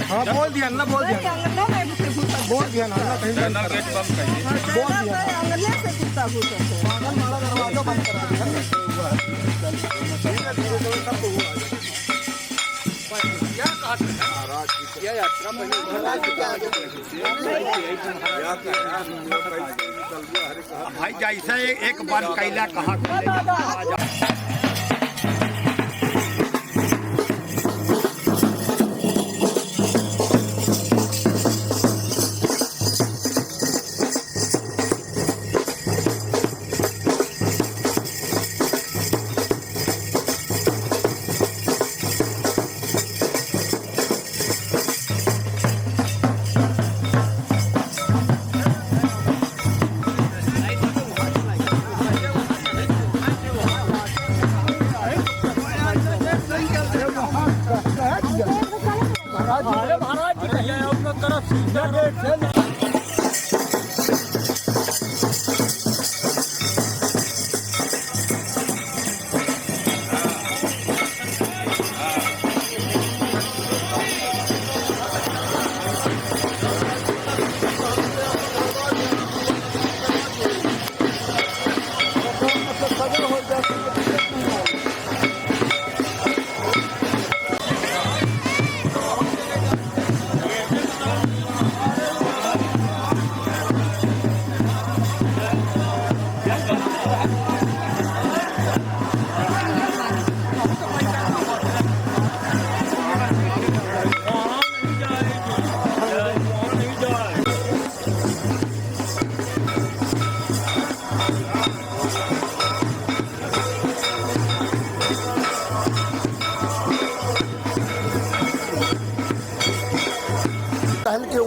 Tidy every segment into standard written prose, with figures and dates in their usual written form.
हाँ बोल दिया ना, बोल दिया बोल दिया ना, कहीं चैनल गेट बंद करिए, बोल दिया अंगने से कुत्ता घुसा तो आंगन वाला दरवाजा बंद करा दिया। क्या यात्रा भाई जैसे एक बार कैला कहा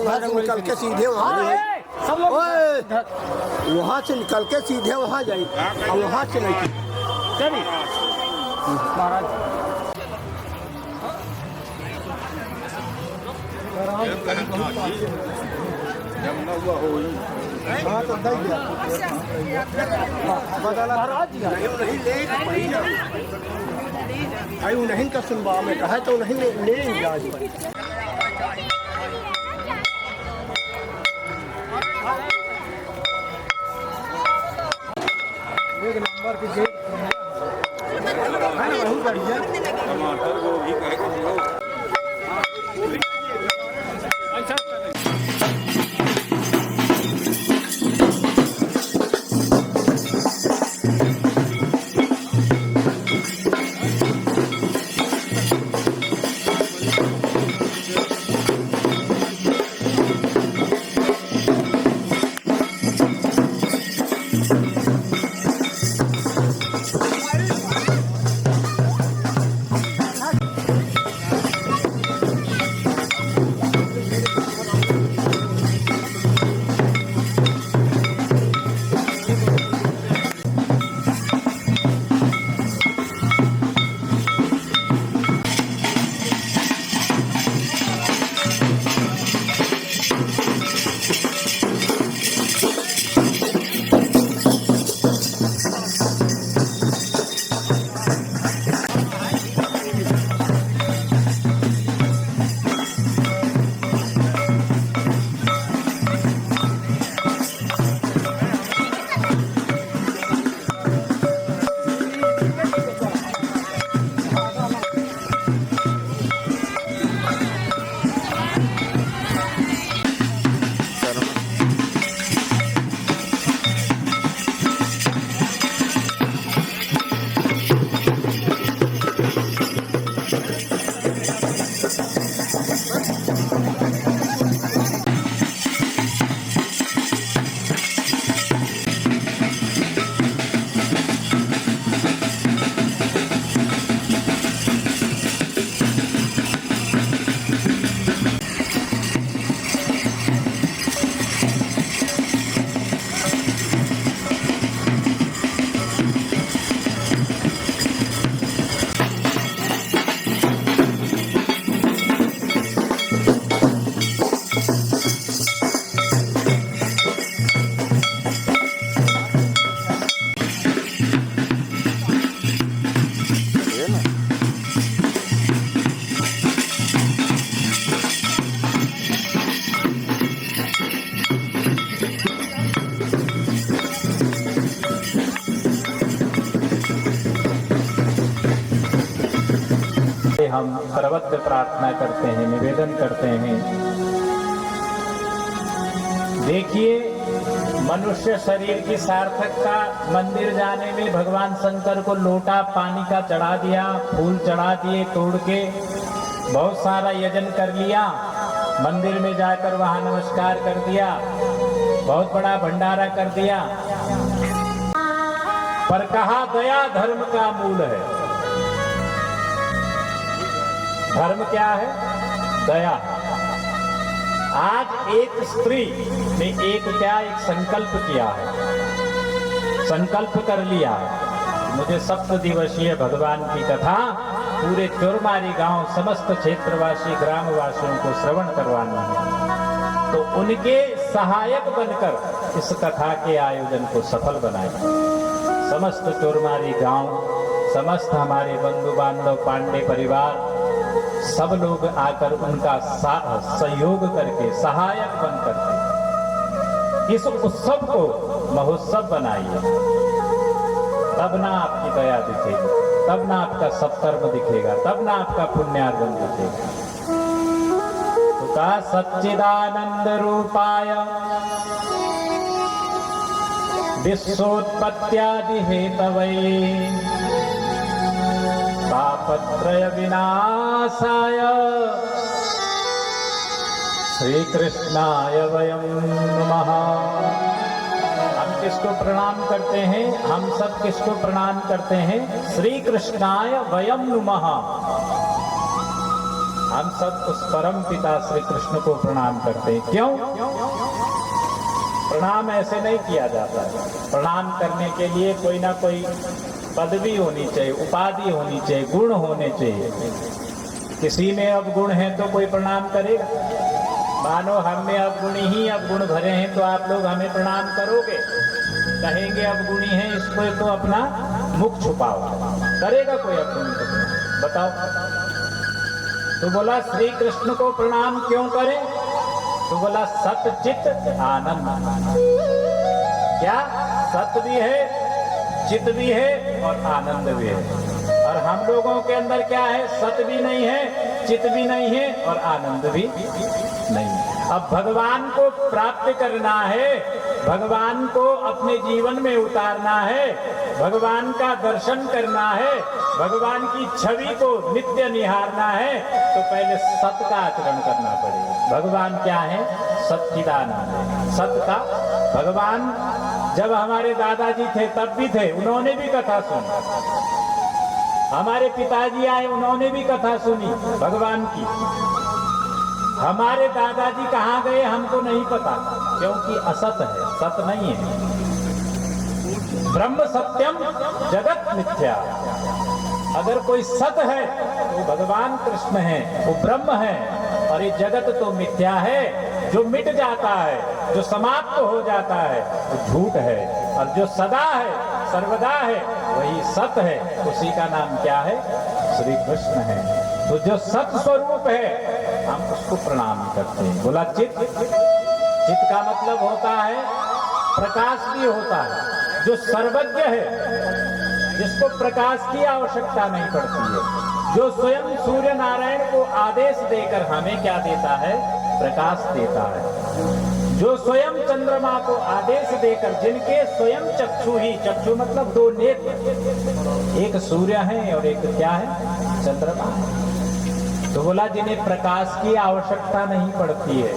वहाँ से निकल के सीधे वहाँ से निकल के सीधे वहाँ जाए और वहाँ से नहीं चलिए महाराज नहीं का सुनवा में कहा तो नहीं ले जाए एक नंबर की गेट बहुत बढ़िया टमाटर गोभी हम सर्वत्र प्रार्थना करते हैं, निवेदन करते हैं। देखिए, मनुष्य शरीर की सार्थकता मंदिर जाने में भगवान शंकर को लोटा पानी का चढ़ा दिया, फूल चढ़ा दिए तोड़ के, बहुत सारा यजन कर लिया, मंदिर में जाकर वहां नमस्कार कर दिया, बहुत बड़ा भंडारा कर दिया, पर कहा दया धर्म का मूल है। धर्म क्या है? दया। आज एक स्त्री ने एक संकल्प किया है, संकल्प कर लिया है, मुझे 7 दिवसीय भगवान की कथा पूरे चोरमारी गांव समस्त क्षेत्रवासी ग्रामवासियों को श्रवण करवानी है। तो उनके सहायक बनकर इस कथा के आयोजन को सफल बनाए। समस्त चोरमारी गांव, समस्त हमारे बंधु बांधव, पांडे परिवार, सब लोग आकर उनका सहयोग करके, सहायक बन करके इस उत्सव को महोत्सव बनाइए। तब ना आपकी दया दिखेगी, तब ना आपका सत्कर्म दिखेगा, तब ना आपका पुण्यार्जन दिखेगा। तो कहा सच्चिदानंद रूपाय विश्वोत्पत्त्यादि हेतवे तापत्रय विनाशाय श्री कृष्णाय वयं नमः। हम किसको प्रणाम करते हैं? हम सब किसको प्रणाम करते हैं? श्री कृष्णाय वयं नमः। हम सब उस परम पिता श्री कृष्ण को प्रणाम करते हैं। क्यों? प्रणाम ऐसे नहीं किया जाता है। प्रणाम करने के लिए कोई ना कोई पदवी होनी चाहिए, उपाधि होनी चाहिए, गुण होने चाहिए। किसी में अब गुण है तो कोई प्रणाम करेगा। मानो हम में अब गुण भरे हैं तो आप लोग हमें प्रणाम करोगे, कहेंगे अब गुणी है, इसको तो अपना मुख छुपाओ। करेगा कोई अपने को? बताओ। तो बोला श्री कृष्ण को प्रणाम क्यों करें? तो बोला सतचित आनंद। क्या? सत भी है, चित भी है और आनंद भी है। और हम लोगों के अंदर क्या है? सत भी नहीं है, चित भी नहीं है और आनंद भी नहीं है। अब भगवान को प्राप्त करना है, भगवान को अपने जीवन में उतारना है, भगवान का दर्शन करना है, भगवान की छवि को नित्य निहारना है, तो पहले सत का आचरण करना पड़ेगा। भगवान क्या है? सच्चिदानंद है। सत का भगवान जब हमारे दादाजी थे तब भी थे, उन्होंने भी कथा सुनी। हमारे पिताजी आए, उन्होंने भी कथा सुनी भगवान की। हमारे दादाजी कहाँ गए हमको नहीं पता, क्योंकि असत है, सत नहीं है। ब्रह्म सत्यम जगत मिथ्या। अगर कोई सत है तो भगवान कृष्ण है, वो ब्रह्म है, और ये जगत तो मिथ्या है, जो मिट जाता है, जो समाप्त हो जाता है, वो झूठ है। और जो सदा है, सर्वदा है, वही सत है। उसी का नाम क्या है? श्री कृष्ण है। तो जो सत स्वरूप है हम उसको प्रणाम करते हैं। बोला चित। चित का मतलब होता है प्रकाश भी होता है, जो सर्वज्ञ है, जिसको प्रकाश की आवश्यकता नहीं पड़ती है, जो स्वयं सूर्य नारायण को आदेश देकर हमें क्या देता है? प्रकाश देता है। जो स्वयं चंद्रमा को आदेश देकर, जिनके स्वयं चक्षु ही, चक्षु मतलब 2 नेत्र, एक सूर्य है और एक क्या है? चंद्रमा। तो बोला जिन्हें प्रकाश की आवश्यकता नहीं पड़ती है,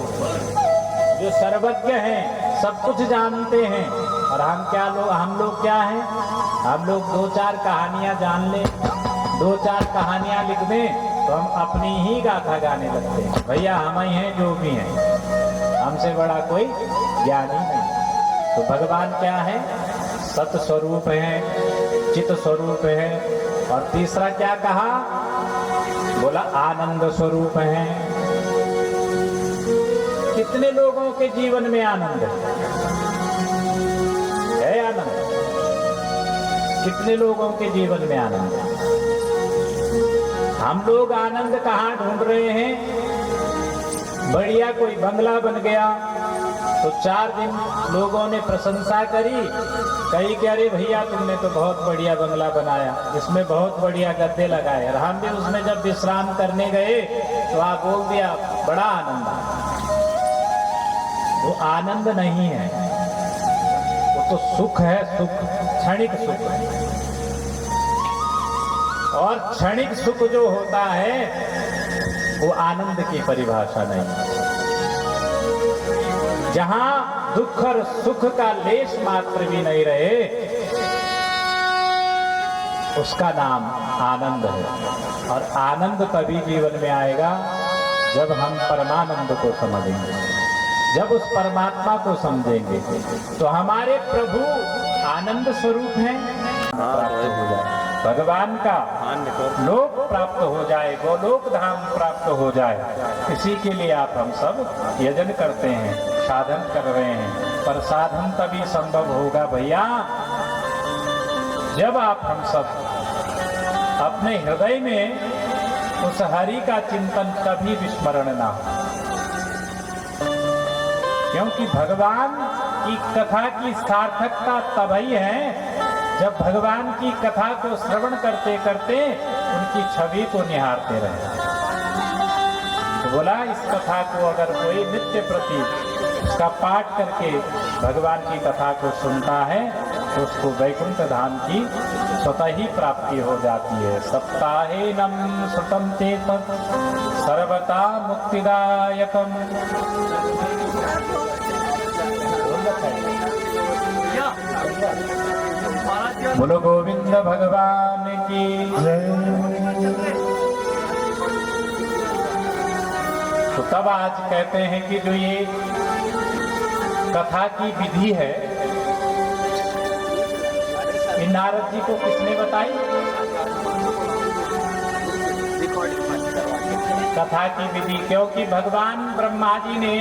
जो सर्वज्ञ हैं, सब कुछ जानते हैं। और हम लोग क्या हैं? हम लोग 2-4 कहानियां जान लें, 2-4 कहानियां लिख दें तो हम अपनी ही गाथा गाने लगते हैं। भैया हम ही हैं जो भी हैं, हमसे बड़ा कोई ज्ञानी नहीं। तो भगवान क्या है? सत स्वरूप है, चित स्वरूप है। और तीसरा क्या कहा? बोला आनंद स्वरूप है। कितने लोगों के जीवन में आनंद है आनंद? कितने लोगों के जीवन में आनंद है? हम लोग आनंद कहाँ ढूंढ रहे हैं? बढ़िया कोई बंगला बन गया तो 4 दिन लोगों ने प्रशंसा करी, कही कि अरे भैया तुमने तो बहुत बढ़िया बंगला बनाया, इसमें बहुत बढ़िया गद्दे लगाए। और हम भी उसमें जब विश्राम करने गए तो आप बोल दिया बड़ा आनंद आया। वो आनंद नहीं है, वो तो सुख है, सुख क्षणिक सुख है। और क्षणिक सुख जो होता है वो आनंद की परिभाषा नहीं। जहां दुख और सुख का लेश मात्र भी नहीं रहे उसका नाम आनंद है। और आनंद तभी जीवन में आएगा जब हम परमानंद को समझेंगे, जब उस परमात्मा को समझेंगे। तो हमारे प्रभु आनंद स्वरूप हैं, प्राप्त हो जाए भगवान का लोक प्राप्त हो जाए, गोलोक धाम प्राप्त हो जाए। इसी के लिए आप हम सब यजन करते हैं, साधन कर रहे हैं। पर साधन तभी संभव होगा भैया जब आप हम सब अपने हृदय में उस हरि का चिंतन कभी विस्मरण ना हो। क्योंकि भगवान की कथा की सार्थकता तभी है जब भगवान की कथा को श्रवण करते करते उनकी छवि को निहारते रहे। तो बोला इस कथा को अगर कोई नित्य प्रति उसका पाठ करके भगवान की कथा को सुनता है तो उसको वैकुंठ धाम की स्वतः ही प्राप्ति हो जाती है। सप्ताहेनम श्रुतं चेत सर्वथा मुक्तिदायकम। बोलो गोविंद भगवान की जय। तो तब आज कहते हैं कि जो ये कथा की विधि है ये नारद जी को किसने बताई? कथा की विधि, क्योंकि भगवान ब्रह्मा जी ने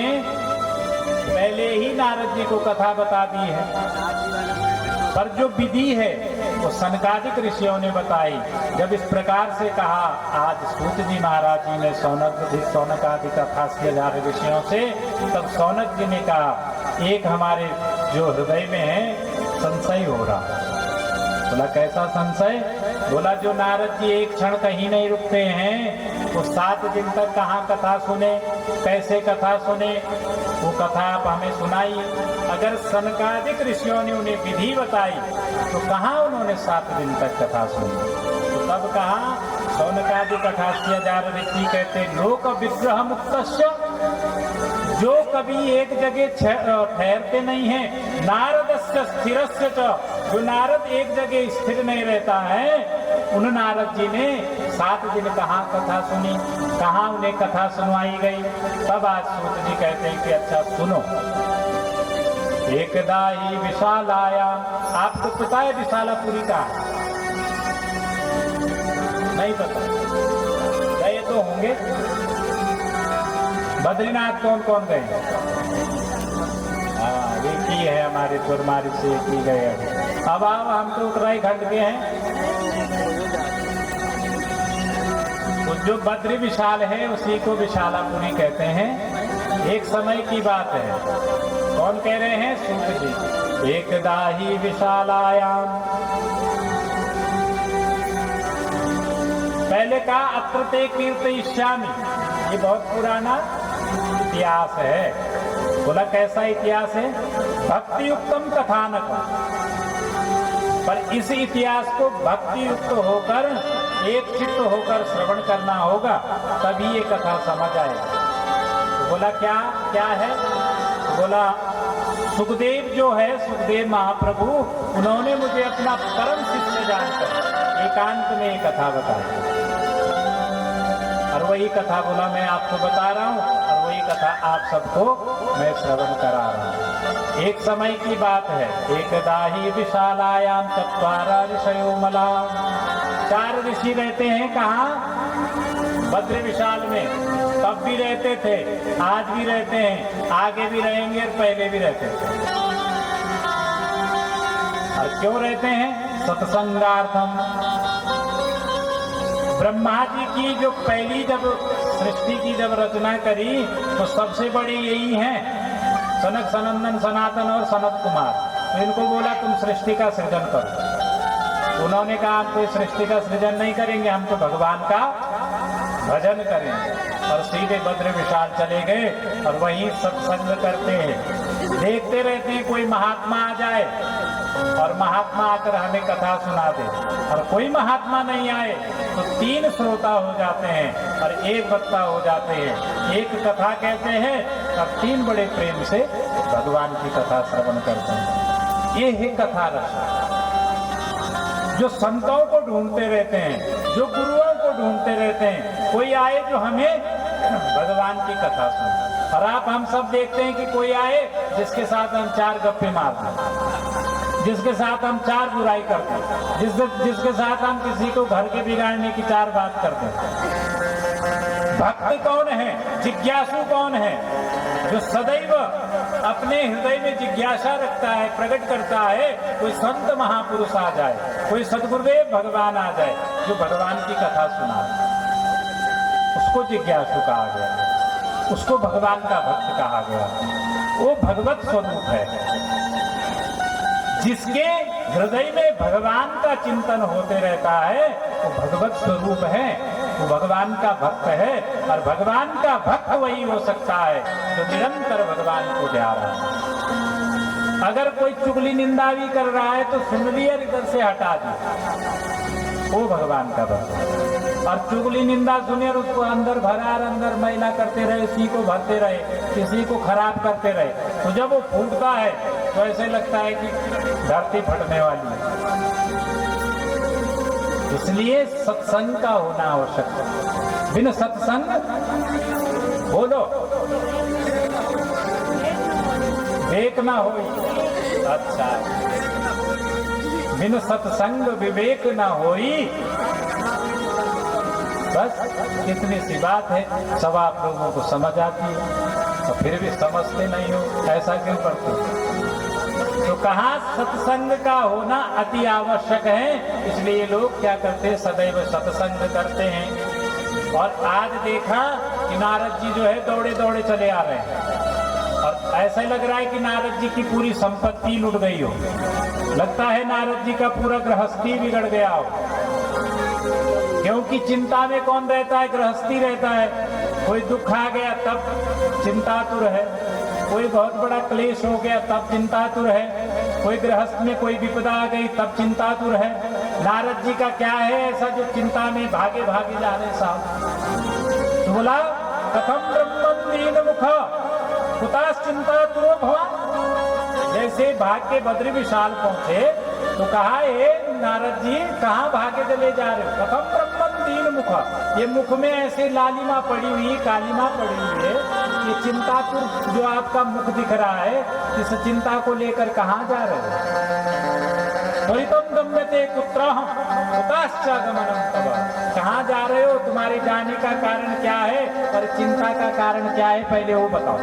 पहले ही नारद जी को कथा बता दी है। पर जो विधि है वो सनकादिक ऋषियों ने बताई। जब इस प्रकार से कहा, आज सूत जी महाराज जी ने सौनक आदि कथा 1000 ऋषियों से, तब सौनक जी ने कहा एक हमारे जो हृदय में है संशय हो रहा। बोला कैसा संशय? बोला जो नारद जी एक क्षण कहीं नहीं रुकते हैं वो 7 दिन तक कहाँ कथा सुने, कैसे कथा सुने, वो कथा आप हमें सुनाइए। अगर सनकादिक ऋषियों ने उन्हें विधि बताई तो कहाँ उन्होंने 7 दिन तक कथा सुनी? तो तब कहा सौनकादिक 88,000 ऋषि कहते लोक विग्रह मुक्तस्य, जो कभी एक जगह ठहरते नहीं है, नारदस्य स्थिरस्य च, जो नारद एक जगह स्थिर नहीं रहता है, उन नारद जी ने 7 दिन कहाँ कथा सुनी, कहाँ उन्हें कथा सुनवाई गई। तब आज सूत जी कहते हैं कि अच्छा सुनो। एकदा ही विशालाया, आपको पता है विशालापुरी का? नहीं पता? गए तो होंगे। बद्रीनाथ कौन कौन गए? हाँ एक ही है हमारे चुरमारी से, एक ही गए। अब आओ हम तो उत्तराखंड के हैं। तो जो बद्री विशाल है उसी को विशालापुरी कहते हैं। एक समय की बात है, कौन कह रहे हैं? सूत जी। एकदा ही विशालायाम, पहले कहा अत्र ते कीर्तयिष्यामि, ये बहुत पुराना इतिहास है। बोला कैसा इतिहास है? भक्ति युक्तम कथानक। पर इस इतिहास को भक्ति युक्त होकर एक चित्त होकर श्रवण करना होगा, तभी ये कथा समझ आएगी। तो बोला क्या क्या है? बोला सुखदेव जो है, सुखदेव महाप्रभु, उन्होंने मुझे अपना परम शिष्य जानकर एकांत में ये कथा बताई। और वही कथा बोला मैं आपको बता रहा हूँ, और वही कथा आप सबको मैं श्रवण करा रहा हूँ। एक समय की बात है। एकदा ही विशालायाम चत्वारा ऋषयो मला, 4 ऋषि रहते हैं कहाँ? बद्री विशाल में। तब भी रहते थे, आज भी रहते हैं, आगे भी रहेंगे और पहले भी रहते थे। और क्यों रहते हैं? सत्संगार्थम। ब्रह्मा जी की जो पहली जब सृष्टि की जब रचना करी तो सबसे बड़ी यही है सनक सनंदन सनातन और सनत कुमार, तो इनको बोला तुम सृष्टि का सृजन करो। उन्होंने कहा हम कोई सृष्टि का सृजन नहीं करेंगे, हम तो भगवान का भजन करेंगे। और सीधे बद्र विशाल चले गए और वहीं सत्संग करते हैं। देखते रहते हैं कोई महात्मा आ जाए और महात्मा आकर हमें कथा सुना दे, और कोई महात्मा नहीं आए तो 3 श्रोता हो जाते हैं और 1 वक्ता हो जाते हैं। एक कथा कहते हैं और 3 बड़े प्रेम से भगवान की कथा श्रवण करते हैं। ये है कथा रस, जो संतों को ढूंढते रहते हैं, जो गुरुओं को ढूंढते रहते हैं, कोई आए जो हमें भगवान की कथा सुने। और आप हम सब देखते हैं कि कोई आए जिसके साथ हम 4 गप्पे मारते हैं, जिसके साथ हम 4 बुराई करते हैं, जिसके साथ हम किसी को घर के बिगाड़ने की 4 बात करते हैं। भक्त कौन है, जिज्ञासु कौन है, जो सदैव अपने हृदय में जिज्ञासा रखता है, प्रकट करता है। कोई संत महापुरुष आ जाए, कोई सद्गुरुदेव भगवान आ जाए जो भगवान की कथा सुना, उसको जिज्ञासु कहा गया, उसको भगवान का भक्त कहा गया। वो भगवत स्वरूप है। जिसके हृदय में भगवान का चिंतन होते रहता है वो भगवत स्वरूप है, वो भगवान का भक्त है। और भगवान का भक्त वही हो सकता है जो निरंतर भगवान को ध्या रहा है। अगर कोई चुगली निंदा भी कर रहा है तो सुन लिया, इधर से हटा दिया, वो भगवान का भक्त है। और चुगली निंदा सुने और उसको अंदर भरा और अंदर मैला करते रहे, इसी को भरते रहे, किसी को खराब करते रहे, तो जब वो फूटता है तो ऐसे लगता है कि धरती फटने वाली है। इसलिए सत्संग का होना आवश्यक है। बिन सत्संग, बोलो, विवेक ना हो। अच्छा, बिन सत्संग विवेक ना होई। बस इतनी सी बात है, सब आप लोगों को समझ आती है और फिर भी समझते नहीं हो, ऐसा क्यों करते हो? तो कहा सत्संग का होना अति आवश्यक है। इसलिए लोग क्या करते हैं, सदैव सत्संग करते हैं। और आज देखा कि नारद जी जो है दौड़े दौड़े चले आ रहे हैं और ऐसा लग रहा है कि नारद जी की पूरी संपत्ति लुट गई हो, लगता है नारद जी का पूरा गृहस्थी बिगड़ गया हो। क्योंकि चिंता में कौन रहता है? गृहस्थी रहता है। कोई दुख आ गया तब चिंतातुर है, कोई बहुत बड़ा क्लेश हो गया तब चिंतातुर है, कोई गृहस्थ में कोई विपदा आ गई तब चिंतातुर है। नारद जी का क्या है ऐसा जो चिंता में भागे भागे जा रहे साहब? तो बोला कथम ब्रह्मं दीन मुख कुतास चिंतातुरो भवान। जैसे भाग के बद्री विशाल पहुंचे तो कहा हे नारद जी कहाँ भागे चले जा रहे हो? कथम ब्रह्मं दीन मुख, ये मुख में ऐसे लालिमा पड़ी हुई, कालिमा पड़ी हुई है, ये चिंतातुर जो आपका मुख दिख रहा है, इस चिंता को लेकर कहाँ जा रहे हो? त्वरितं गम्यते कुत्रः कुतश्च गमनं तव। कहाँ जा रहे हो? तुम्हारे जाने का कारण क्या है और चिंता का कारण क्या है, पहले वो बताओ।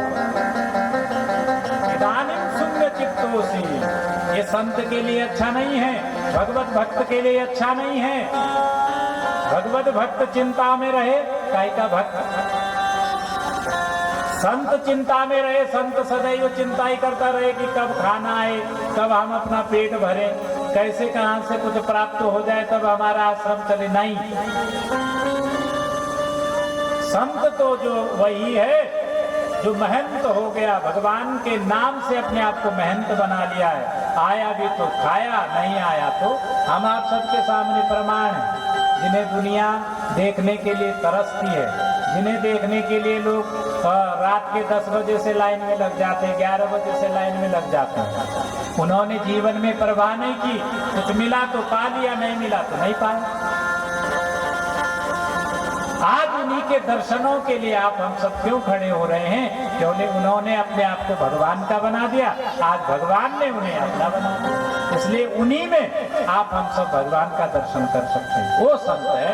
इदानीं शून्य चित्तोसि, ये संत के लिए अच्छा नहीं है, भगवत भक्त के लिए अच्छा नहीं है। भगवत भक्त चिंता में रहे, काय का भक्त? संत चिंता में रहे, संत सदैव चिंता ही करता रहे कि कब खाना आए, कब हम अपना पेट भरे, कैसे कहां से कुछ प्राप्त हो जाए तब हमारा आश्रम चले। नहीं, संत तो जो वही है जो महंत हो गया, भगवान के नाम से अपने आप को महंत बना लिया है। आया भी तो खाया, नहीं आया तो हम आप सबके सामने प्रमाण है। जिन्हें दुनिया देखने के लिए तरसती है, जिन्हें देखने के लिए लोग रात के 10 बजे से लाइन में लग जाते हैं, 11 बजे से लाइन में लग जाते हैं, उन्होंने जीवन में परवाह नहीं की। कुछ मिला तो पा लिया, नहीं मिला तो नहीं पाया। आज उन्हीं के दर्शनों के लिए आप हम सब क्यों खड़े हो रहे हैं? क्योंकि उन्होंने अपने आप को भगवान का बना दिया, आज भगवान ने उन्हें अपना बना दिया। इसलिए उन्हीं में आप हम सब भगवान का दर्शन कर सकते हैं, वो संत है।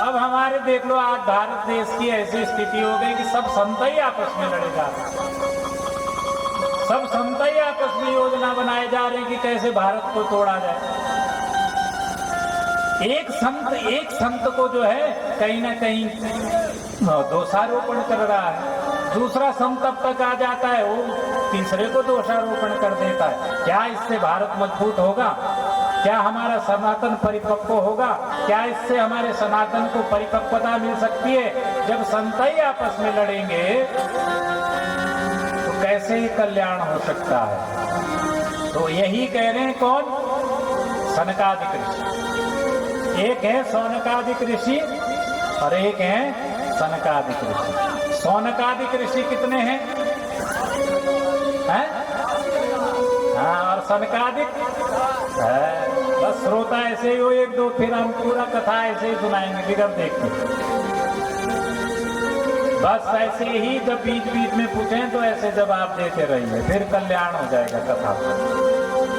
अब हमारे देख लो, आज भारत देश की ऐसी स्थिति हो गई कि सब संत ही आपस में लड़े जा रहे हैं, सब संत ही आपस में योजना बनाए जा रहे हैं कि कैसे भारत को तोड़ा जाए। एक संत को जो है कहीं ना कहीं दोषारोपण कर रहा है, दूसरा संत तब तक आ जाता है, वो तीसरे को दोषारोपण कर देता है। क्या इससे भारत मजबूत होगा? क्या हमारा सनातन परिपक्व होगा? क्या इससे हमारे सनातन को परिपक्वता मिल सकती है? जब संत ही आपस में लड़ेंगे तो कैसे कल्याण हो सकता है? तो यही कह रहे हैं कौन? सनकादिक ऋषि। एक है सौनकादिक ऋषि और एक है सनकादिक ऋषि। सौनकादिक ऋषि कितने हैं? हाँ, और सनकादिक है। बस श्रोता ऐसे ही हो एक दो, फिर हम पूरा कथा ऐसे ही सुनाएंगे बिगड़ देख के। बस ऐसे ही जब बीच बीच में पूछें तो ऐसे जवाब देते रहिए, फिर कल्याण हो जाएगा कथा।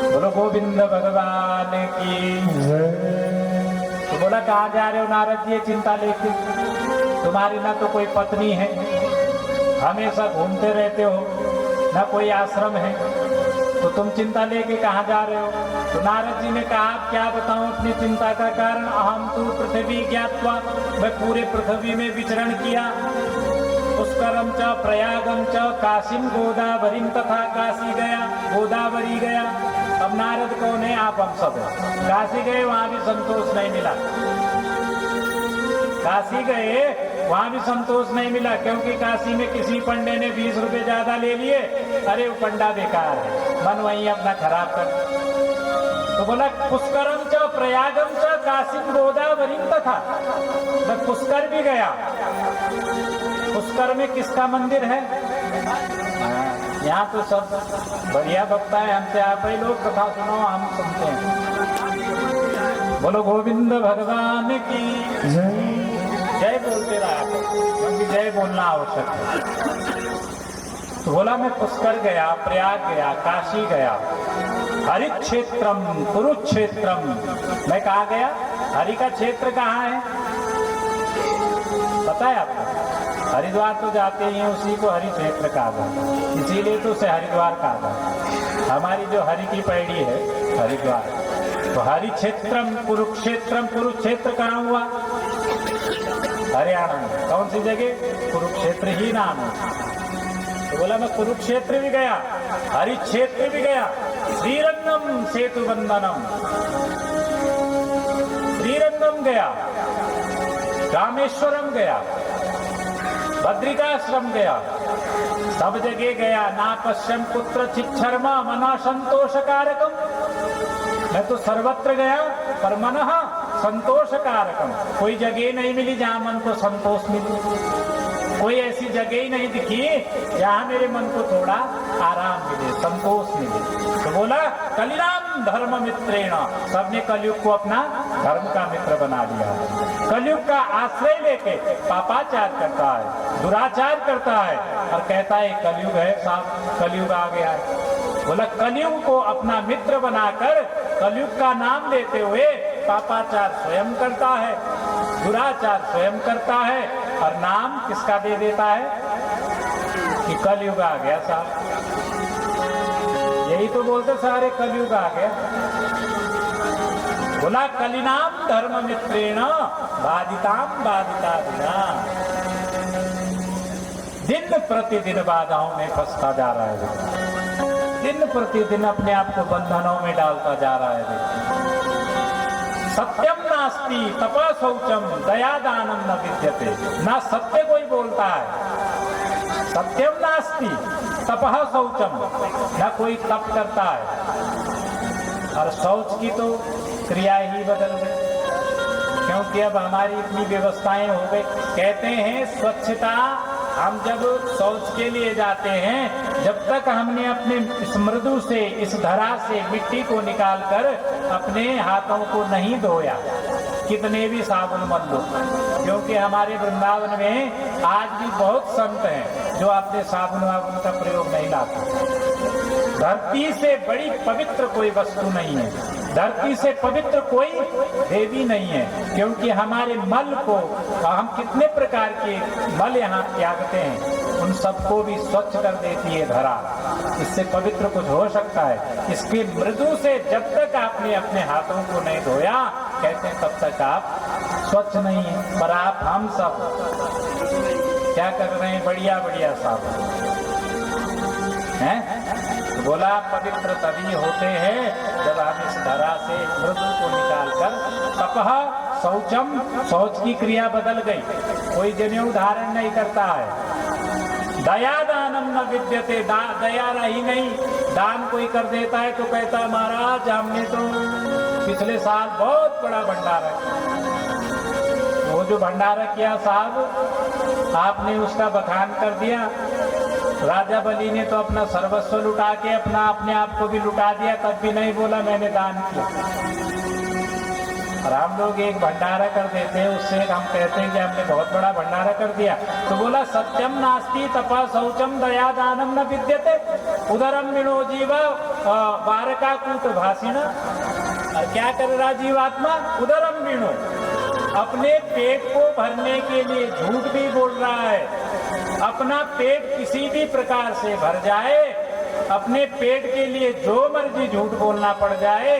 बोलो गोविंद भगवान की। तो बोला कहाँ जा रहे हो नारद जी चिंता लेके? तुम्हारी ना तो कोई पत्नी है, हमेशा घूमते रहते हो, ना कोई आश्रम है, तो तुम चिंता लेके कहाँ जा रहे हो? तो नारद जी ने कहा क्या बताऊं अपनी चिंता का कारण? अहम तु पृथ्वी ज्ञात्वा, मैं पूरे पृथ्वी में विचरण किया। पुष्करम च प्रयागम च काशीम गोदावरीम, तथा काशी गया, गोदावरी गया। अब नारद कौन है? आप हम सब है। काशी गए, वहां भी संतोष नहीं मिला। काशी गए, वहां भी संतोष नहीं मिला, क्योंकि काशी में किसी पंडे ने 20 रुपए ज्यादा ले लिए। अरे वो पंडा बेकार है, मन वहीं अपना खराब कर। तो बोला पुष्करम च प्रयागम च काशीम गोदावरीम, तथा मैं पुष्कर भी गया। पुष्कर में किसका मंदिर है? यहाँ तो सब बढ़िया भक्त है, हमसे आप ही लोग कथा सुनो, हम सुनते हैं। बोलो गोविंद भगवान की जय बोलते रहा, क्योंकि जय बोलना आवश्यक है। तो बोला मैं पुष्कर गया, प्रयाग गया, काशी गया, हरिक्षेत्रम कुरुक्षेत्रम। मैं कहाँ गया? हरि का क्षेत्र कहाँ है पता है आपको? हरिद्वार तो जाते ही हैं, उसी को हरि क्षेत्र कहा जाता है, इसीलिए तो उसे हरिद्वार कहा जाता है। हमारी जो हरि की पैड़ी है हरिद्वार, तो हरि क्षेत्रम कुरुक्षेत्रम। कुरुक्षेत्र कहाँ हुआ? हरियाणा में। कौन सी जगह? कुरुक्षेत्र ही नाम है। तो बोला मैं कुरुक्षेत्र भी गया, हरि क्षेत्र भी गया, श्रीरंगम सेतु बंधनम, श्रीरंगम गया, रामेश्वरम गया, बद्रिकाश्रम गया, सब जगह गया। ना पश्यम पुत्र चिच्छर्मा मना संतोष कारकम। मैं तो सर्वत्र गया, पर मनः संतोष कारकम। कोई जगह नहीं मिली जहां मन को संतोष मिले। कोई ऐसी जगह ही नहीं दिखी जहां मेरे मन को थोड़ा आराम मिले, संतोष मिले। तो बोला कलिराम धर्म मित्रेण। सबने कलयुग को अपना धर्म का मित्र बना लिया। कलयुग का आश्रय लेके पापाचार करता है, दुराचार करता है और कहता है कलयुग है साहब, कलयुग आ गया है। बोला कलयुग को अपना मित्र बनाकर कलयुग का नाम लेते हुए पापाचार स्वयं करता है, दुराचार स्वयं करता है, और नाम किसका दे देता है कि कलयुग आ गया साहब। यही तो बोलते सारे, कलयुग आ गया। बोला कलिनाम धर्म मित्रेण बाधिताम बाधिता बिना। दिन प्रतिदिन बाधाओं में फंसता जा रहा है, दिन प्रतिदिन अपने आप को बंधनों में डालता जा रहा है। सत्यम नास्ति तपः शौचम दया दानम न विद्यते। ना सत्य कोई बोलता है, सत्यम नास्ति तपः शौचम, ना कोई तप करता है। और शौच की तो क्रिया ही बदल गई, क्योंकि अब हमारी इतनी व्यवस्थाएं हो गई। कहते हैं स्वच्छता, हम जब शौच के लिए जाते हैं, जब तक हमने अपने इस मृदु से, इस धरा से मिट्टी को निकालकर अपने हाथों को नहीं धोया, कितने भी साबुन मत लो। क्योंकि हमारे वृंदावन में आज भी बहुत संत हैं जो अपने साबुन वाबुन का प्रयोग नहीं लाते। धरती से बड़ी पवित्र कोई वस्तु नहीं है, धरती से पवित्र कोई देवी नहीं है, क्योंकि हमारे मल को, हम कितने प्रकार के मल यहाँ त्यागते हैं, उन सबको भी स्वच्छ कर देती है धरा। इससे पवित्र कुछ हो सकता है? इसके मृदु से जब तक आपने अपने हाथों को नहीं धोया, कहते हैं तब तक आप स्वच्छ नहीं है। पर आप हम सब क्या कर रहे हैं? बढ़िया बढ़िया साबुन हैं। तो बोला पवित्र तभी होते हैं जब हम इस धरा से मृदु को निकालकर तपह शौचम, शौच की क्रिया बदल गई, कोई जनेऊ धारण नहीं करता है। दया दानम न विद्यते, दया रही नहीं, दान कोई कर देता है तो कहता है महाराज हमने तो पिछले साल बहुत बड़ा भंडारा किया। वो जो भंडारा किया साहब आपने उसका बखान कर दिया, राजा बलि ने तो अपना सर्वस्व लुटा के अपने आप को भी लुटा दिया, तब भी नहीं बोला मैंने दान किया। और हम लोग एक भंडारा कर देते हैं, उससे हम कहते हैं कि हमने बहुत बड़ा भंडारा कर दिया। तो बोला सत्यम नास्ति तपः शौचम दया दानम न विद्यते उदरम विनो जीव बारकाकूट भाषिण। और क्या कर रहा जीवात्मा? उदरम विनो, अपने पेट को भरने के लिए झूठ भी बोल रहा है। अपना पेट किसी भी प्रकार से भर जाए, अपने पेट के लिए जो मर्जी झूठ बोलना पड़ जाए,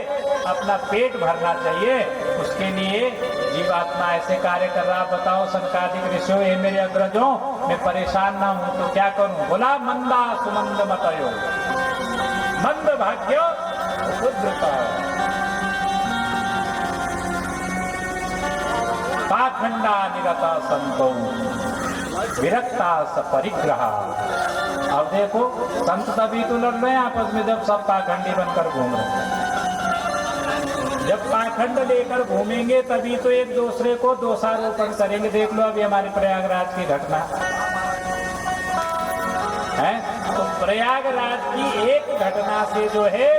अपना पेट भरना चाहिए, उसके लिए जीवात्मा ऐसे कार्य कर रहा। बताओ संकादिक ऋषियों, ये मेरे अग्रजों, मैं परेशान ना हूं तो क्या करूं? बोला मंदा सुमंद मतयो, मंद भाग्यो उद्धृता, पाखंडा निरता संतो विरक्ता स परिग्रह। अब देखो संत तभी तो लड़ रहे हैं आपस में जब सब पाखंडी बनकर घूम रहे हैं। जब पाखंड लेकर घूमेंगे तभी तो एक दूसरे को दोषारोपण करेंगे। देख लो अभी हमारे प्रयागराज की घटना है, तो प्रयागराज की एक घटना से जो है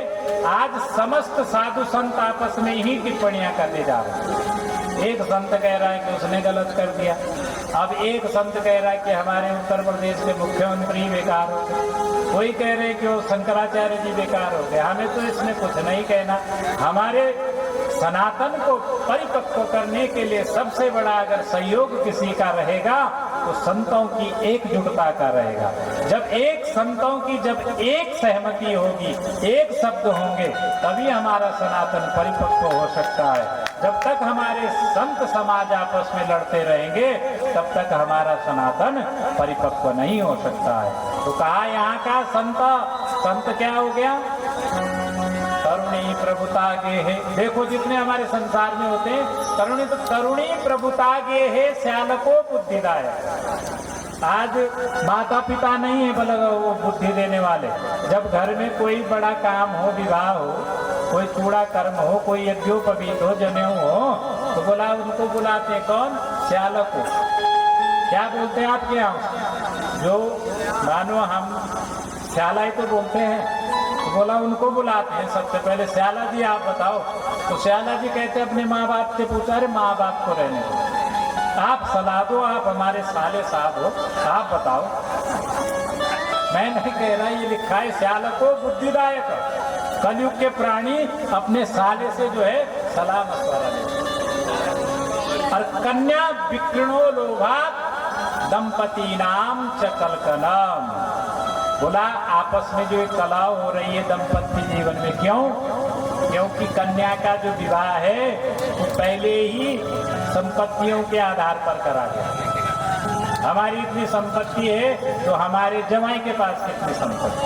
आज समस्त साधु संत आपस में ही टिप्पणियां करने जा रहे हैं। एक संत कह रहा है कि उसने गलत कर दिया, अब एक संत कह रहा है कि हमारे उत्तर प्रदेश के मुख्यमंत्री बेकार हो गए, कोई कह रहे कि वो शंकराचार्य जी बेकार हो गए। हमें तो इसमें कुछ नहीं कहना। हमारे सनातन को परिपक्व करने के लिए सबसे बड़ा अगर सहयोग किसी का रहेगा तो संतों की एकजुटता का रहेगा। जब एक संतों की जब एक सहमति होगी, एक शब्द होंगे, तभी हमारा सनातन परिपक्व हो सकता है। जब तक हमारे संत समाज आपस में लड़ते रहेंगे तब तक हमारा सनातन परिपक्व नहीं हो सकता है। तो कहा यहाँ का संत क्या हो गया? तरुणी प्रभुता गे है। देखो जितने हमारे संसार में होते हैं तरुणी, तो तरुणी प्रभुता गे है श्यालको बुद्धिदायक। आज माता पिता नहीं है बल्कि वो बुद्धि देने वाले। जब घर में कोई बड़ा काम हो, विवाह हो, कोई चूड़ा कर्म हो, कोई यज्ञोपवीत हो, जनेऊ हो, तो बोला उनको बुलाते कौन? श्यालक को। क्या बोलते हैं आपके यहाँ? जो मानो हम श्याला ही तो बोलते हैं, तो बोला उनको बुलाते हैं सबसे पहले। श्याला जी आप बताओ, तो श्याला जी कहते अपने माँ बाप से पूछा, अरे माँ बाप को रहने दो, आप सलाह दो, आप हमारे साले साहब हो, आप बताओ। मैं नहीं कह रहा, ये लिखा है श्यालको बुद्धिदायक। कलयुग के प्राणी अपने साले से जो है सलाह मशवरा लेते। और कन्या विकृणो लोभात दंपति नाम च कलकनम। बोला आपस में जो एक कलह हो रही है दंपति जीवन में, क्यों? क्योंकि कन्या का जो विवाह है वो पहले ही संपत्तियों के आधार पर करा गया। हमारी इतनी संपत्ति है तो हमारे जमाई के पास कितनी संपत्ति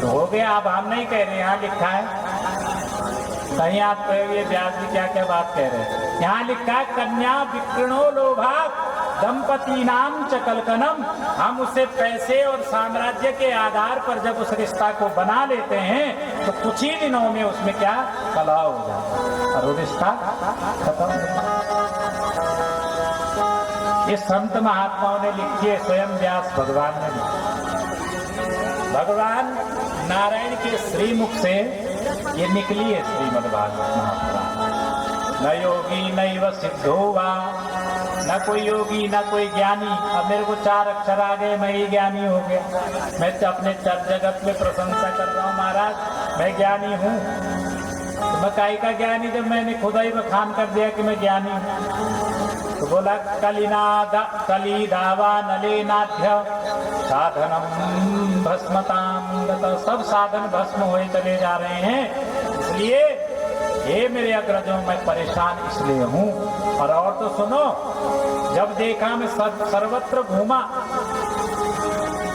तो हो गया। अब हम नहीं कह रहे, यहाँ लिखा है, कहीं आप कहोगे व्यास जी क्या क्या बात कह रहे हैं। यहाँ लिखा है कन्या विकृणो लोभा दंपति नाम च कलकनम। हम उसे पैसे और साम्राज्य के आधार पर जब उस रिश्ता को बना लेते हैं तो कुछ ही दिनों में उसमें क्या कलह हो जाता है और वो रिश्ता खत्म हो जाता है। ये संत महात्माओं ने लिखी है, स्वयं व्यास भगवान ने लिखी। भगवान नारायण के श्रीमुख से ये निकली है श्रीमद्भागवत महापुराण। न योगी नैव सिद्धो वा, न कोई योगी न कोई ज्ञानी। अब मेरे को 4 अक्षर आ गए, मैं ही ज्ञानी हो गया। मैं तो अपने जगत में प्रशंसा कर रहा हूँ, महाराज मैं ज्ञानी हूँ। तो मैं काई का ज्ञानी, जब मैंने खुदा ही बखान कर दिया कि मैं ज्ञानी हूँ। तो बोला कली दावा नले नाध्य साधनम भस्मताम गत। सब साधन भस्म हुए चले जा रहे हैं, इसलिए हे मेरे अग्रजों मैं परेशान इसलिए हूँ। और तो सुनो, जब देखा मैं सर्वत्र घूमा,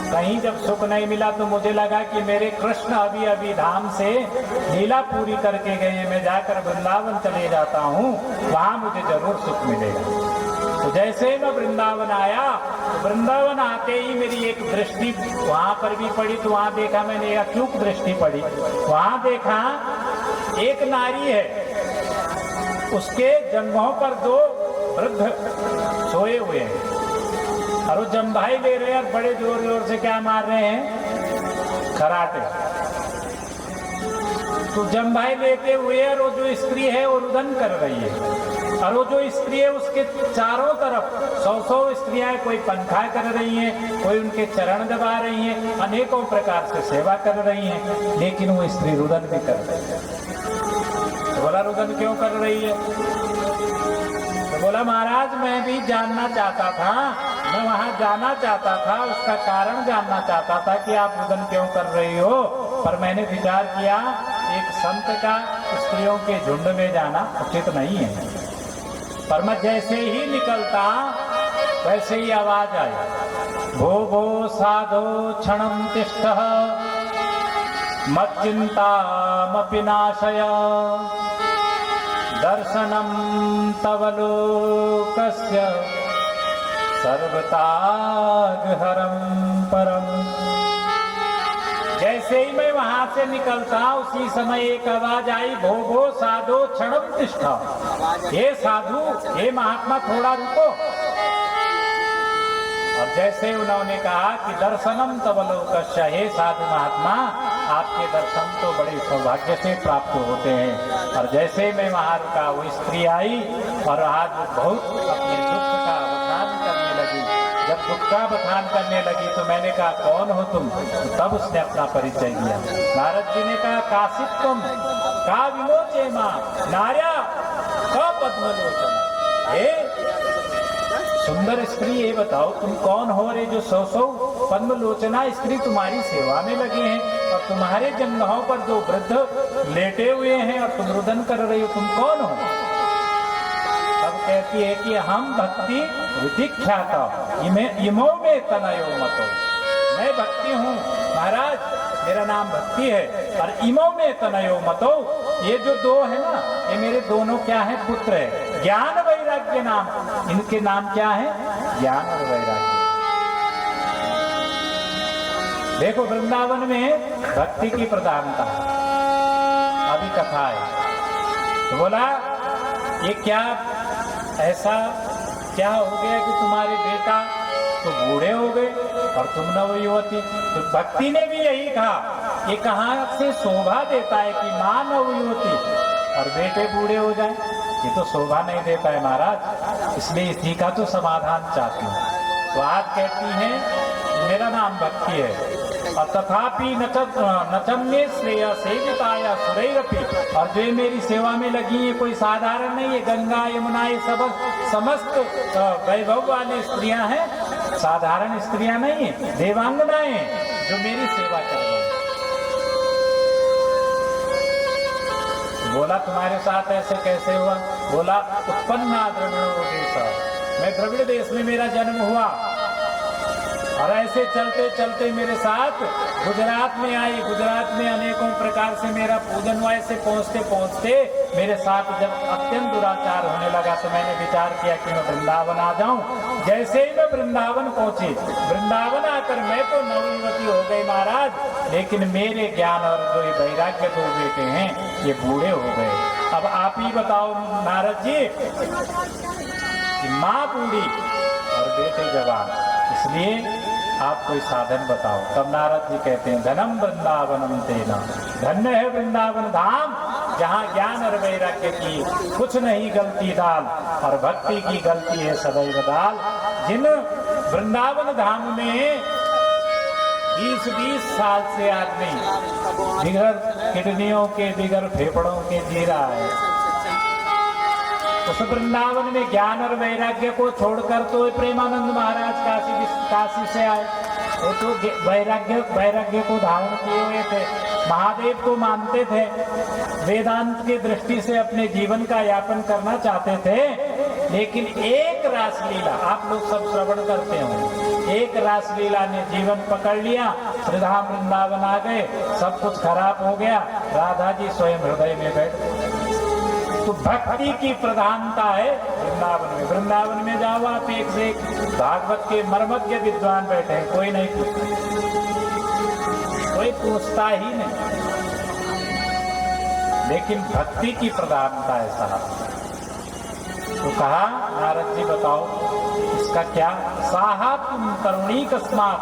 कहीं जब सुख नहीं मिला तो मुझे लगा कि मेरे कृष्ण अभी अभी धाम से लीला पूरी करके गए, मैं जाकर वृंदावन चले जाता हूँ, वहां मुझे जरूर सुख मिलेगा। तो जैसे ही मैं वृंदावन आया, तो वृंदावन आते ही मेरी एक दृष्टि वहां पर भी पड़ी, तो वहां देखा मैंने एक अचूक दृष्टि पड़ी। वहां देखा एक नारी है, उसके जंघों पर दो वृद्ध सोए हुए हैं और वो जम्भाई ले रहे हैं और बड़े जोर जोर से क्या मार रहे हैं, खराटे। तो जम्भाई लेते हुए और वो जो स्त्री है वो रुदन कर रही है, और वो जो स्त्री है उसके चारों तरफ 100 स्त्रियां, कोई पंखा कर रही हैं, कोई उनके चरण दबा रही हैं, अनेकों प्रकार से सेवा कर रही हैं, लेकिन वो स्त्री रुदन भी कर रही है। तो बोला रुदन क्यों कर रही है? तो बोला महाराज मैं भी जानना चाहता था, मैं वहां जाना चाहता था, उसका कारण जानना चाहता था कि आप रुदन क्यों कर रही हो, पर मैंने विचार किया एक संत का स्त्रियों के झुंड में जाना उचित नहीं है। पर मैं जैसे ही निकलता वैसे ही आवाज आई, भो भो साधो क्षणं तिष्ठः मच्चिंतामपि नाशय दर्शनं तव लोकस्य सर्वतागहरं परम। जैसे ही मैं वहां से निकलता उसी समय एक आवाज आई, भो भो साधो क्षणं तिष्ठ, हे साधु, हे महात्मा थोड़ा रुको। और जैसे उन्होंने कहा कि दर्शनम तव लोकस्य, हे साधु महात्मा आपके दर्शन तो बड़े सौभाग्य से प्राप्त होते हैं। और जैसे मैं वहां रुका वो स्त्री आई और आज बहुत अपने दुख का बखान करने लगी। जब दुख का बखान करने लगी तो मैंने कहा कौन हो तुम? तो तब उसने अपना परिचय दिया। नारद जी ने कहा काशित्वम का विमोचे मां नार्या का पद्मलोचन। हे सुंदर स्त्री, ये बताओ तुम कौन हो रे जो 100 पद्मलोचना स्त्री तुम्हारी सेवा में लगे हैं और तुम्हारे जंघों पर दो वृद्ध लेटे हुए हैं और तुम रुदन कर रही हो, तुम कौन हो? तब कहती है कि हम भक्ति विधिख्याता इमो में तनयो मतो, मैं भक्ति हूँ महाराज, मेरा नाम भक्ति है, और इमो में तनयो मतो, ये जो दो है ना ये मेरे दोनों क्या है, पुत्र है। ज्ञान वैराग्य नाम, इनके नाम क्या है, ज्ञान और वैराग्य। देखो वृंदावन में भक्ति की प्रधानता अभी कथा है। तो बोला ये क्या ऐसा क्या हो गया कि तुम्हारे बेटा तो बूढ़े हो गए और तुम नवयुवती? तो भक्ति ने भी यही कहा, ये कहाँ से शोभा देता है कि माँ नवयुवती और बेटे बूढ़े हो जाए, ये तो शोभा नहीं देता है महाराज। इसलिए इसी का तो समाधान चाहती हूँ। तो आज कहती हैं मेरा नाम भक्ति है और तथापि नचन्य श्रेय सेविताया सुरैरपि, और जो मेरी सेवा में लगी है कोई साधारण नहीं है, गंगा यमुना ये सब समस्त वैभव वाली स्त्रियां हैं, साधारण स्त्रियां नहीं है, देवांगनाएं जो मेरी सेवा कर रही हैं। बोला तुम्हारे साथ ऐसे कैसे हुआ? बोला उत्पन्ना द्रविड़ो देश, मैं द्रविड़ देश में मेरा जन्म हुआ और ऐसे चलते चलते मेरे साथ गुजरात में आई, गुजरात में अनेकों प्रकार से मेरा पूजन हुआ। ऐसे पहुँचते पहुँचते मेरे साथ जब अत्यंत दुराचार होने लगा तो मैंने विचार किया कि मैं वृंदावन आ जाऊं। जैसे ही मैं वृंदावन पहुंची, वृंदावन आकर मैं तो नवयुवती हो गई महाराज, लेकिन मेरे ज्ञान और जो ये वैराग्य दो बेटे हैं ये बूढ़े हो गए। अब आप ही बताओ नारद जी कि माँ बूढ़ी और बेटे जवान, इसलिए आप कोई साधन बताओ। तब नारद जी कहते हैं धनम वृंदावनम तेना, धन्य है वृंदावन धाम जहाँ ज्ञान और वैराग्य की कुछ नहीं गलती दाल और भक्ति की गलती है सदैव दाल। जिन वृंदावन धाम में 20-20 साल से आदमी बिगड़ किडनियों के बिगड़ फेफड़ों के जी रहा है, उस वृंदावन में ज्ञान और वैराग्य को छोड़कर तो प्रेमानंद महाराज काशी से आए, वो तो वैराग्य को धारण किए हुए थे, महादेव को मानते थे, वेदांत की दृष्टि से अपने जीवन का यापन करना चाहते थे, लेकिन एक रासलीला, आप लोग सब श्रवण करते हो, एक रासलीला ने जीवन पकड़ लिया, श्रीधाम वृंदावन आ गए, सब कुछ खराब हो गया, राधा जी स्वयं हृदय में बैठ गए। तो भक्ति की प्रधानता है वृंदावन में। वृंदावन में जाओ आप, एक से एक भागवत के मर्मज्ञ विद्वान बैठे हैं, कोई नहीं कोई पूछता ही नहीं, लेकिन भक्ति की प्रधानता है साहब। तो कहा नारद जी बताओ इसका क्या? साहा तुम करुणी कस्मात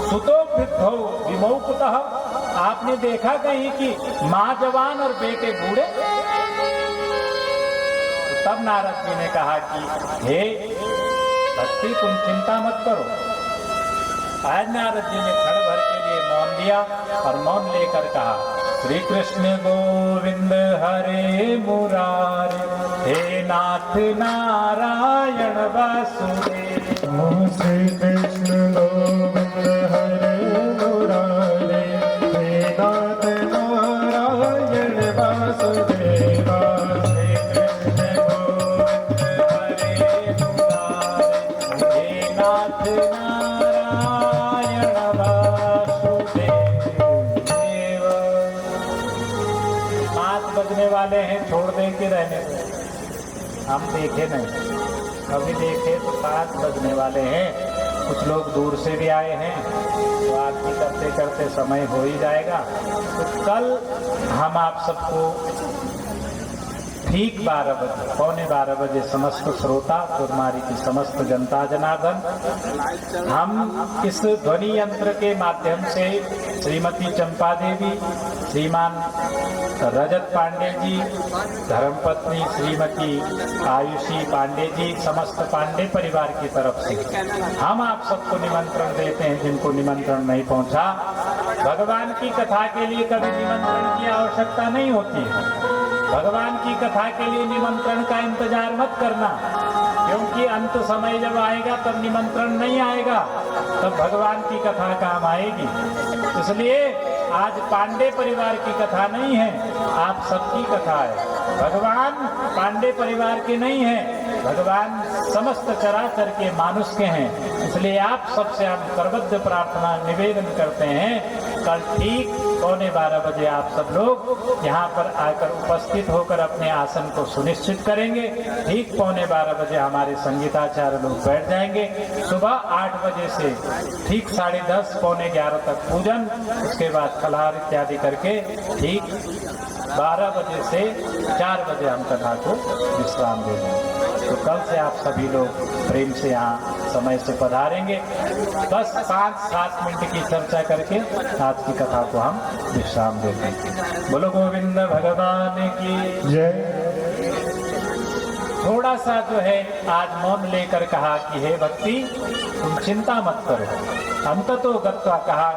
सुतो वृद्धो विमोकुतः। आपने देखा कहीं कि माँ जवान और बेटे बूढ़े? तब नारद जी ने कहा कि हे भक्ति तुम चिंता मत करो। आज नारद जी ने क्षण भर के लिए मौन लिया और मौन लेकर कहा श्री कृष्ण गोविंद हरे मुरारे, हे नाथ नारायण वासुदेव। श्री कृष्ण गोविंद हरे मुरारे, हे नाथ नारायण वासुदेव। श्री कृष्ण गोविंद हरे मुरारे, हे नाथ नारायण वासुदेव। बजने वाले हैं, छोड़ दे के रहने दो। हम देखे नहीं, कभी देखे तो 5 बजने वाले हैं। कुछ लोग दूर से भी आए हैं, तो आरती करते करते समय हो ही जाएगा। तो कल हम आप सबको ठीक 12 बजे, पौने 12 बजे समस्त श्रोता कुमारी की समस्त जनता जनार्दन, हम इस ध्वनि यंत्र के माध्यम से श्रीमती चंपा देवी, श्रीमान रजत पांडे जी, धर्मपत्नी श्रीमती आयुषी पांडे जी, समस्त पांडे परिवार की तरफ से हम आप सबको निमंत्रण देते हैं। जिनको निमंत्रण नहीं पहुंचा, भगवान की कथा के लिए कभी निमंत्रण की आवश्यकता नहीं होती है। भगवान की कथा के लिए निमंत्रण का इंतजार मत करना, क्योंकि अंत समय जब आएगा तब निमंत्रण नहीं आएगा, तब भगवान की कथा काम आएगी। इसलिए आज पांडे परिवार की कथा नहीं है, आप सबकी कथा है। भगवान पांडे परिवार के नहीं है, भगवान समस्त चराचर के मानुष के हैं। इसलिए आप सबसे हम करबद्ध प्रार्थना निवेदन करते हैं, कल ठीक पौने 12 बजे आप सब लोग यहाँ पर आकर उपस्थित होकर अपने आसन को सुनिश्चित करेंगे। ठीक पौने 12 बजे हमारे संगीताचार्य लोग बैठ जाएंगे। सुबह 8 बजे से ठीक 10:30 पौने 11 तक पूजन, उसके बाद फलाहार इत्यादि करके ठीक 12 बजे से 4 बजे हम कथा को विश्राम दे देंगे। तो कल से आप सभी लोग प्रेम से यहाँ समय से पधारेंगे। बस 5-7 मिनट की चर्चा करके आज की कथा को हम विश्राम देते हैं। बोलो गोविंद भगवान की जय। थोड़ा सा जो है आज मौन लेकर कहा कि हे भक्ति तुम चिंता मत करो। अंततो गत्वा कहा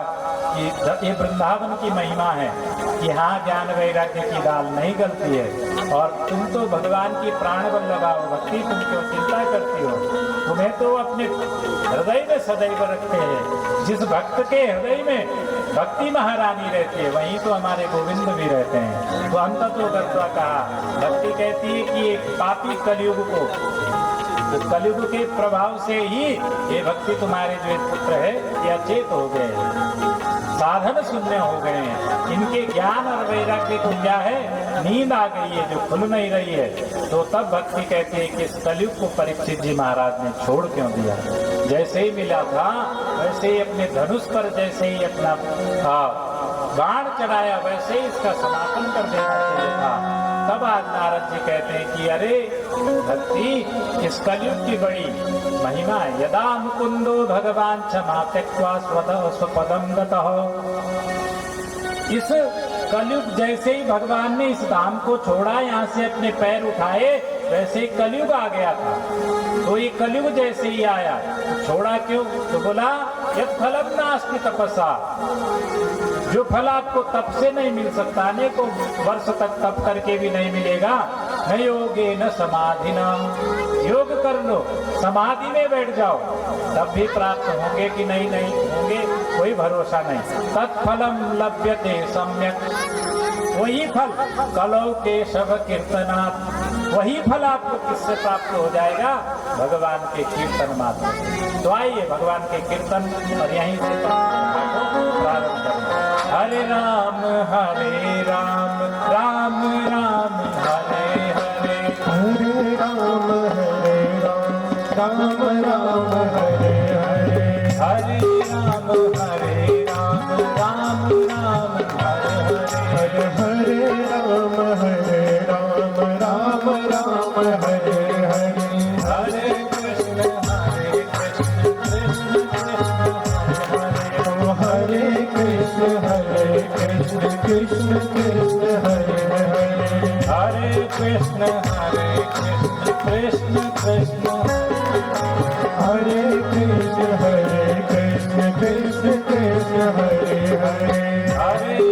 कि ये वृंदावन की महिमा है कि यहाँ ज्ञान वैराग्य की दाल नहीं गलती है, और तुम तो भगवान की प्राण बल लगाओ। भक्ति तुम क्यों चिंता करती हो? तुम्हें तो अपने हृदय में सदैव रखते हैं। जिस भक्त के हृदय में भक्ति महारानी रहती है, वहीं तो हमारे गोविंद भी रहते हैं। तो अंततो गत्वा कहा, भक्ति कहती है कि एक पापी कलयुग को, तो कलयुग के प्रभाव से ही ये भक्ति तुम्हारे जो पुत्र है ये अचेत हो गए, साधन शून्य हो गए हैं। इनके ज्ञान और वैराग्य को क्या है, नींद आ गई है जो खुल नहीं रही है। तो तब भक्ति कहते हैं कि इस कलयुग को परीक्षित जी महाराज ने छोड़ क्यों दिया? जैसे ही मिला था वैसे ही अपने धनुष पर जैसे ही अपना बाण चढ़ाया वैसे ही इसका समापन कर देना चाहिए था। तब आज नारद जी कहते हैं कि अरे भक्ति इस कलयुग की बड़ी महिमा है। यदा मुकुंदो भगवान क्षमा त्यक्त्वा स्वपदम गतः। इस कलयुग जैसे ही भगवान ने इस धाम को छोड़ा, यहाँ से अपने पैर उठाए, वैसे ही कलयुग आ गया था। तो ये कलयुग जैसे ही आया, छोड़ा क्यों? तो बोला यत् फलम नास्ति तपसा, जो फल आपको तप से नहीं मिल सकता, अनेकों वर्ष तक तप करके भी नहीं मिलेगा, न योगे न समाधि न, योग कर लो, समाधि में बैठ जाओ, तब भी प्राप्त होंगे कि नहीं होंगे, कोई भरोसा नहीं। तत्फलम लभ्यते सम्यक, वही फल कलौ केशव कीर्तनात्, वही फल आपको किससे प्राप्त हो जाएगा? भगवान के कीर्तन मात्र से। तो आइए भगवान के कीर्तन और यहीं से प्रारंभ करें। हरे राम राम राम हरे हरे, हरे राम राम राम हरे हरे, हरे राम राम राम हरे हरे, हरे राम राम राम हरे हरे, हरे कृष्ण कृष्ण हरे कृष्ण कृष्ण कृष्ण हरे हरे, हरे कृष्ण कृष्ण कृष्ण हरे कृष्ण कृष्ण कृष्ण हरे हरे, हरे